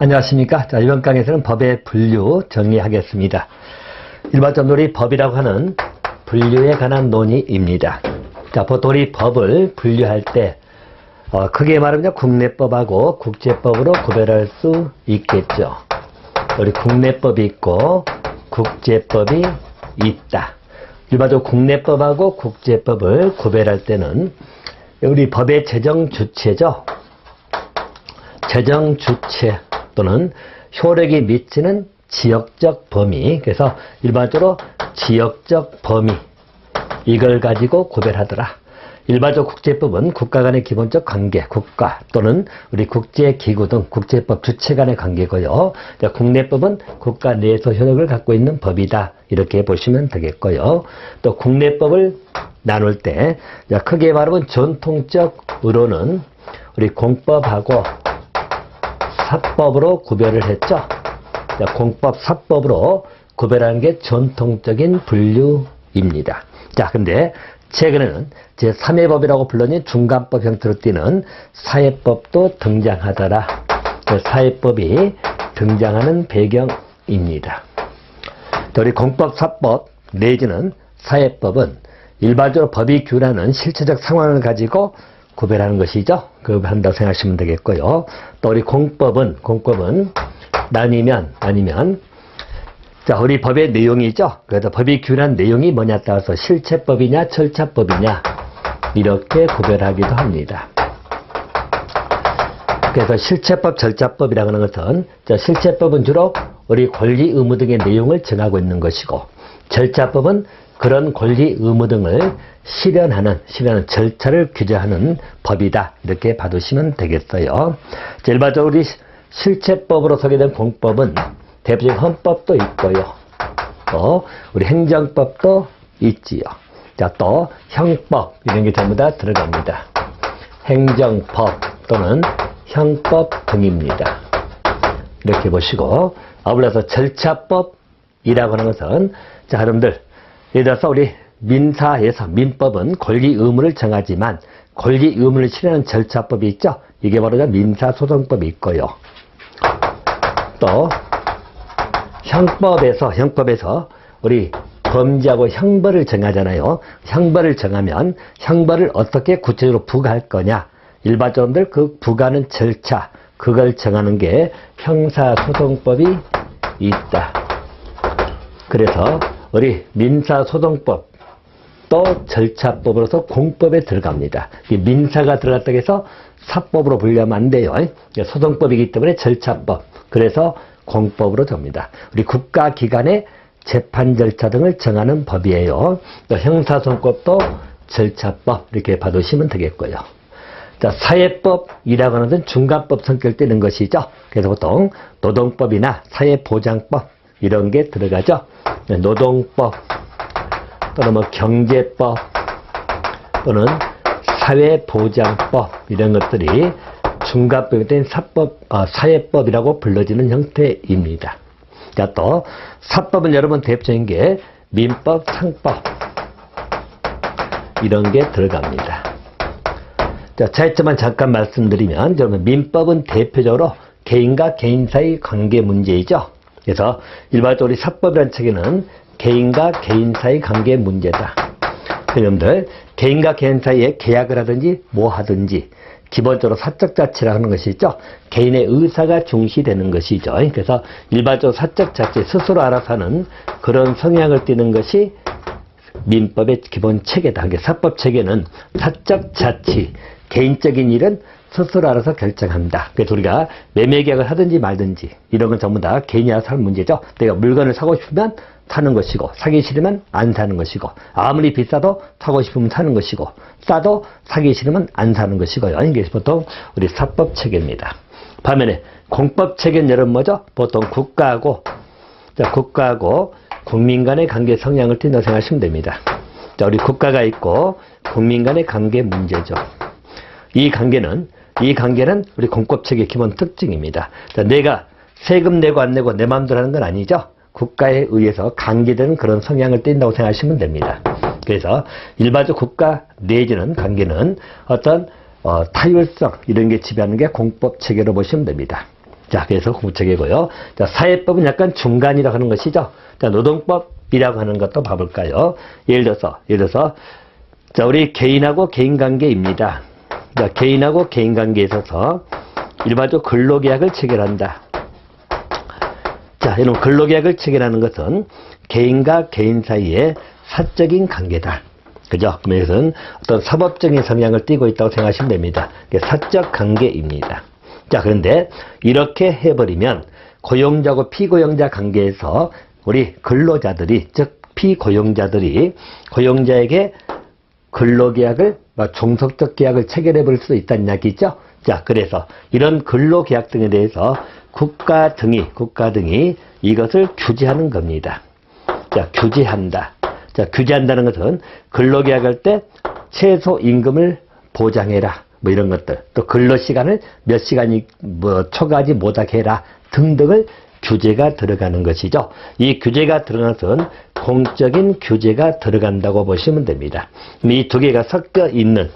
안녕하십니까. 자, 이번 강의에서는 법의 분류 정리하겠습니다. 일반적으로 우리 법이라고 하는 분류에 관한 논의입니다. 자, 보통 우리 법을 분류할 때 크게 말하면 국내법하고 국제법으로 구별할 수 있겠죠. 우리 국내법이 있고 국제법이 있다. 일반적으로 국내법하고 국제법을 구별할 때는 우리 법의 재정 주체죠. 재정 주체 또는 효력이 미치는 지역적 범위, 그래서 일반적으로 지역적 범위, 이걸 가지고 구별하더라. 일반적 국제법은 국가 간의 기본적 관계, 국가 또는 우리 국제기구 등 국제법 주체 간의 관계고요. 국내법은 국가 내에서 효력을 갖고 있는 법이다, 이렇게 보시면 되겠고요. 또 국내법을 나눌 때 크게 말하면 전통적으로는 우리 공법하고 사법으로 구별을 했죠. 공법, 사법으로 구별하는 게 전통적인 분류입니다. 자, 근데 최근에는 제3회법이라고 불리는 중간법 형태로 띠는 사회법도 등장하더라. 사회법이 등장하는 배경입니다. 우리 공법, 사법 내지는 사회법은 일반적으로 법이 규율하는 실체적 상황을 가지고 구별하는 것이죠. 그걸 한다고 생각하시면 되겠고요. 또 우리 공법은 나뉘면 자, 우리 법의 내용이죠. 그래서 법이 규율한 내용이 뭐냐에 따라서 실체법이냐 절차법이냐 이렇게 구별하기도 합니다. 그래서 실체법, 절차법이라고 하는 것은 실체법은 주로 우리 권리 의무 등의 내용을 정하고 있는 것이고, 절차법은 그런 권리 의무 등을 실현하는 절차를 규정하는 법이다, 이렇게 봐두시면 되겠어요. 일반적으로 우리 실체법으로 소개된 공법은 대표적인 헌법도 있고요. 또 우리 행정법도 있지요. 자, 또 형법 이런 게 전부 다 들어갑니다. 행정법 또는 형법 등입니다. 이렇게 보시고, 아울러서 절차법이라고 하는 것은, 자, 여러분들 예를 들어서 우리 민사에서 민법은 권리 의무를 정하지만 권리 의무를 실현하는 절차법이 있죠. 이게 바로 민사소송법이 있고요. 또 형법에서 우리 범죄하고 형벌을 정하잖아요. 형벌을 정하면 형벌을 어떻게 구체적으로 부과할 거냐, 일반적으로 그 부과하는 절차, 그걸 정하는 게 형사소송법이 있다. 그래서 우리 민사소송법 또 절차법으로서 공법에 들어갑니다. 민사가 들어갔다고 해서 사법으로 분류하면 안 돼요. 소송법이기 때문에 절차법, 그래서 공법으로 됩니다. 우리 국가기관의 재판 절차 등을 정하는 법이에요. 또 형사소송법도 절차법, 이렇게 봐두시면 되겠고요. 자, 사회법이라고 하는 것은 중간법 성격을 띠는 것이죠. 그래서 보통 노동법이나 사회보장법 이런 게 들어가죠. 노동법 또는 경제법 또는 사회보장법 이런 것들이 중간법이 된 사회법이라고 불러지는 형태입니다. 자, 또 사법은 여러분 대표적인 게 민법, 상법 이런 게 들어갑니다. 자, 차이점만 잠깐 말씀드리면, 여러분 민법은 대표적으로 개인과 개인 사이 관계 문제이죠. 그래서 일반적으로 우리 사법이라는 책에는 개인과 개인 사이 관계 문제다. 여러분들 개인과 개인 사이에 계약을 하든지 뭐 하든지 기본적으로 사적 자치라고 하는 것이 있죠. 개인의 의사가 중시되는 것이죠. 그래서 일반적으로 사적 자치, 스스로 알아서 하는 그런 성향을 띠는 것이 민법의 기본 체계다. 사법 체계는 사적 자치, 개인적인 일은 스스로 알아서 결정한다. 그래서 우리가 매매 계약을 하든지 말든지 이런 건 전부 다 개인이 알아서 하는 문제죠. 내가 물건을 사고 싶으면 사는 것이고, 사기 싫으면 안 사는 것이고, 아무리 비싸도 사고 싶으면 사는 것이고, 싸도 사기 싫으면 안 사는 것이고요. 이게 보통 우리 사법 체계입니다. 반면에 공법 체계는 여러분 뭐죠? 보통 국가하고 국민 간의 관계 성향을 띈다고 생각하시면 됩니다. 자, 우리 국가가 있고 국민 간의 관계 문제죠. 이 관계는 우리 공법 체계의 기본 특징입니다. 자, 내가 세금 내고 안 내고 내 마음대로 하는 건 아니죠. 국가에 의해서 강제되는 그런 성향을 띈다고 생각하시면 됩니다. 그래서 일반적 국가 내지는 관계는 어떤 타율성 이런 게 지배하는 게 공법 체계로 보시면 됩니다. 자, 그래서 공책이고요. 자, 사회법은 약간 중간이라고 하는 것이죠. 자, 노동법이라고 하는 것도 봐볼까요? 예를 들어서, 자, 우리 개인하고 개인 관계입니다. 자, 개인하고 개인 관계에 있어서 일반적으로 근로계약을 체결한다. 자, 이런 근로계약을 체결하는 것은 개인과 개인 사이의 사적인 관계다. 그죠? 그러면 이것은 어떤 사법적인 성향을 띠고 있다고 생각하시면 됩니다. 사적 관계입니다. 자, 그런데 이렇게 해버리면 고용자하고 피고용자 관계에서 우리 근로자들이, 즉 피고용자들이 고용자에게 근로계약을, 종속적 계약을 체결해 버릴 수 있다는 이야기죠. 자, 그래서 이런 근로계약 등에 대해서 국가 등이 이것을 규제하는 겁니다. 자, 규제한다. 자, 규제한다는 것은 근로계약할 때 최소 임금을 보장해라. 뭐 이런 것들. 또 근로시간을 몇 시간이 초과하지 못하게 해라. 등등을 규제가 들어가는 것이죠. 이 규제가 들어간 것은 공적인 규제가 들어간다고 보시면 됩니다. 이 두 개가 섞여 있는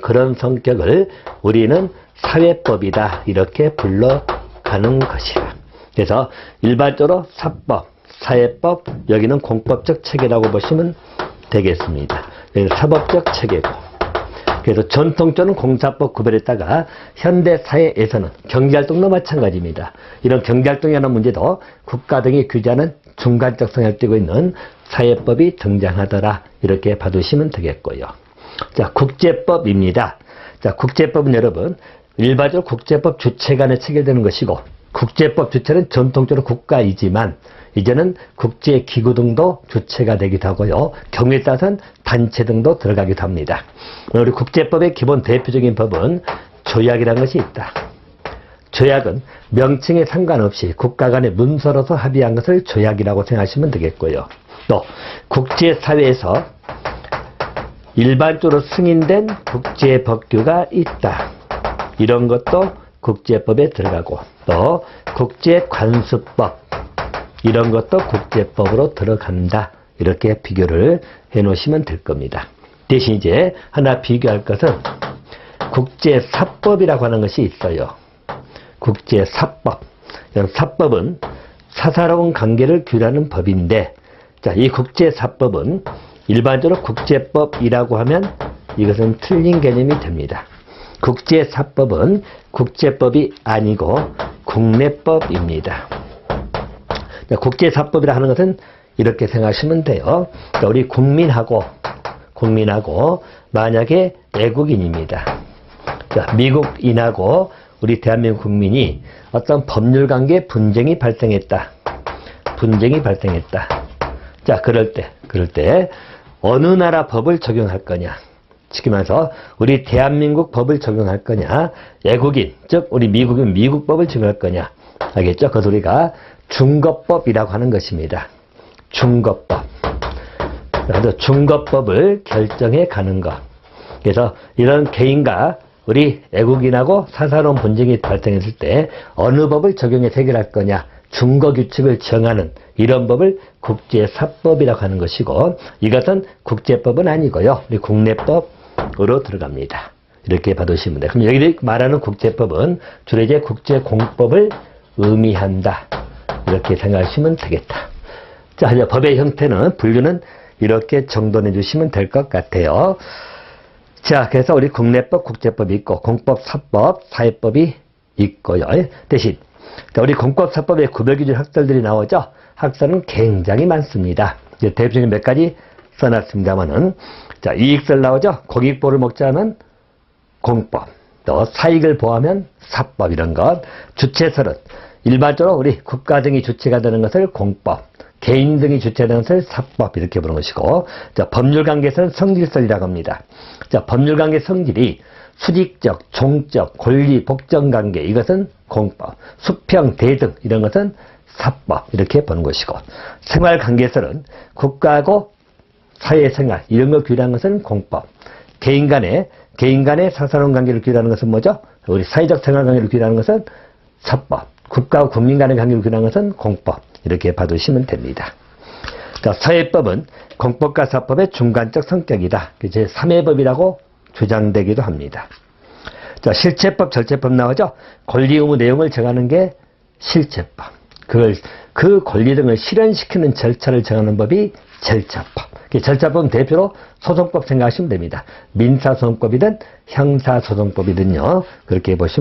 그런 성격을 우리는 사회법이다. 이렇게 불러가는 것이다. 그래서 일반적으로 사법, 사회법, 여기는 공법적 체계라고 보시면 되겠습니다. 사법적 체계고. 그래서 전통적으로는 공사법 구별했다가 현대사회에서는 경제활동도 마찬가지입니다. 이런 경제활동에 관한 문제도 국가 등이 규제하는 중간적 성향을 띠고 있는 사회법이 등장하더라. 이렇게 봐두시면 되겠고요. 자, 국제법입니다. 자, 국제법은 여러분 일반적으로 국제법 주체간에 체결되는 것이고 국제법 주체는 전통적으로 국가이지만 이제는 국제기구 등도 주체가 되기도 하고요. 경우에 따라서는 단체 등도 들어가기도 합니다. 우리 국제법의 기본 대표적인 법은 조약이라는 것이 있다. 조약은 명칭에 상관없이 국가 간에 문서로서 합의한 것을 조약이라고 생각하시면 되겠고요. 또 국제사회에서 일반적으로 승인된 국제법규가 있다. 이런 것도 국제법에 들어가고 또 국제관습법 이런 것도 국제법으로 들어간다. 이렇게 비교를 해 놓으시면 될 겁니다. 대신 이제 하나 비교할 것은 국제사법이라고 하는 것이 있어요. 국제사법. 사법은 사사로운 관계를 규율하는 법인데 자, 이 국제사법은 일반적으로 국제법이라고 하면 이것은 틀린 개념이 됩니다. 국제사법은 국제법이 아니고 국내법입니다. 국제사법이라 하는 것은 이렇게 생각하시면 돼요. 그러니까 우리 국민하고 만약에 애국인입니다. 자, 미국인하고 우리 대한민국 국민이 어떤 법률 관계에 분쟁이 발생했다. 자, 그럴 때 어느 나라 법을 적용할 거냐? 쉽게 말해서 우리 대한민국 법을 적용할 거냐? 애국인, 즉 우리 미국인 미국 법을 적용할 거냐? 알겠죠? 그래서 우리가 중거법이라고 하는 것입니다. 중거법. 그래서 중거법을 결정해 가는 것. 그래서 이런 개인과 우리 애국인하고 사사로운 분쟁이 발생했을 때 어느 법을 적용해서 해결할 거냐? 중거규칙을 정하는 이런 법을 국제사법이라고 하는 것이고 이것은 국제법은 아니고요. 우리 국내법으로 들어갑니다. 이렇게 봐두시면 돼요. 그럼 여기 말하는 국제법은 주로 이제 국제공법을 의미한다. 이렇게 생각하시면 되겠다. 자, 이제 법의 형태는 분류는 이렇게 정돈해 주시면 될 것 같아요. 자, 그래서 우리 국내법, 국제법이 있고 공법, 사법, 사회법이 있고요. 대신 우리 공법, 사법의 구별 기준 학설들이 나오죠. 학설은 굉장히 많습니다. 이제 대표적인 몇 가지 써놨습니다만은 자, 이익설 나오죠. 고객보를 먹자면 공법, 또 사익을 보하면 사법 이런 것. 주체설은 일반적으로 우리 국가 등이 주체가 되는 것을 공법, 개인 등이 주체되는 것을 사법 이렇게 보는 것이고 자, 법률관계에서는 성질설이라고 합니다. 자, 법률관계 성질이 수직적, 종적, 권리, 복정관계 이것은 공법, 수평, 대등 이런 것은 사법 이렇게 보는 것이고 생활관계설은 국가하고 사회생활 이런 걸 규율하는 것은 공법, 개인 간의 사사로운 관계를 규율하는 것은 뭐죠? 우리 사회적 생활관계를 규율하는 것은 사법, 국가와 국민 간의 관계를 규율하는 것은 공법 이렇게 봐두시면 됩니다. 자, 사회법은 공법과 사법의 중간적 성격이다. 이제 3회법이라고 주장되기도 합니다. 자, 실체법, 절체법 나오죠? 권리 의무 내용을 정하는 게 실체법. 그 권리 등을 실현시키는 절차를 정하는 법이 절차법. 절차법은 대표로 소송법 생각하시면 됩니다. 민사소송법이든 형사소송법이든요. 그렇게 보시면